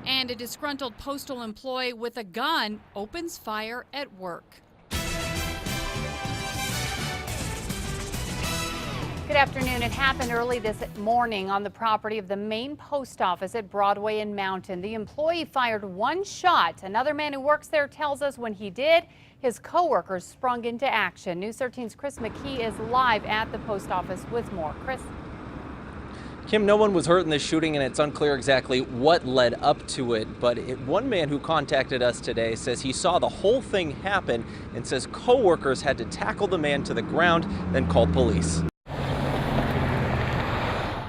And a disgruntled postal employee with a gun opens fire at work. Good afternoon. It happened early this morning on the property of the main post office at Broadway and Mountain. The employee fired one shot. Another man who works there tells us when he did, his coworkers sprung into action. News 13's Chris McKee is live at the post office with more. Chris. Kim, no one was hurt in this shooting, and it's unclear exactly what led up to it. But one man who contacted us today says he saw the whole thing happen and says coworkers had to tackle the man to the ground, then called police.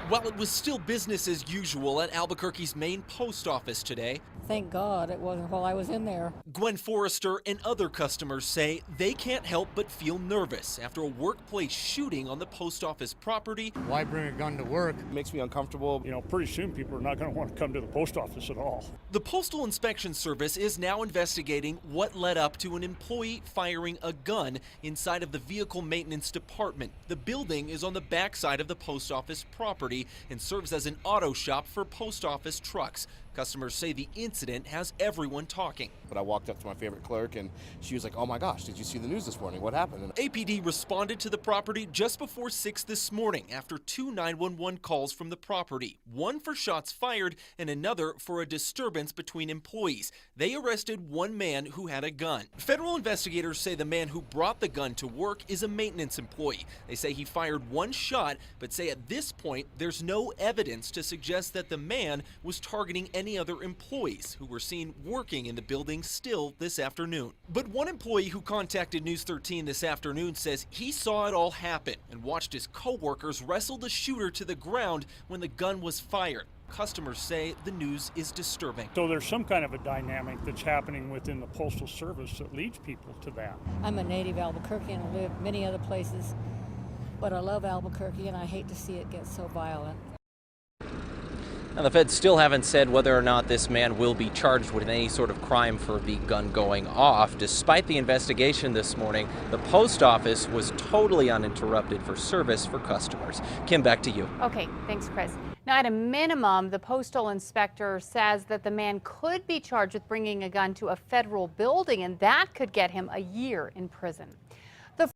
While it was still business as usual at Albuquerque's main post office today, thank God it wasn't while I was in there. Gwen Forrester and other customers say they can't help but feel nervous after a workplace shooting on the post office property. Why bring a gun to work? It makes me uncomfortable. You know, pretty soon people are not going to want to come to the post office at all. The Postal Inspection Service is now investigating what led up to an employee firing a gun inside of the Vehicle Maintenance Department. The building is on the backside of the post office property and serves as an auto shop for post office trucks. Customers say the incident has everyone talking. But I walked up to my favorite clerk and she was like, "Oh my gosh, did you see the news this morning? What happened?" And APD responded to the property just before 6 this morning after two 911 calls from the property. One for shots fired and another for a disturbance between employees. They arrested one man who had a gun. Federal investigators say the man who brought the gun to work is a maintenance employee. They say he fired one shot, but say at this point there's no evidence to suggest that the man was targeting any other employees who were seen working in the building still this afternoon. But one employee who contacted News 13 this afternoon says he saw it all happen and watched his coworkers wrestle the shooter to the ground when the gun was fired. Customers say the news is disturbing. So there's some kind of a dynamic that's happening within the Postal Service that leads people to that. I'm a native Albuquerquean. I live many other places, but I love Albuquerque and I hate to see it get so violent. Now, the feds still haven't said whether or not this man will be charged with any sort of crime for the gun going off. Despite the investigation this morning, the post office was totally uninterrupted for service for customers. Kim, back to you. Okay, thanks, Chris. Now, at a minimum, the postal inspector says that the man could be charged with bringing a gun to a federal building, and that could get him a year in prison.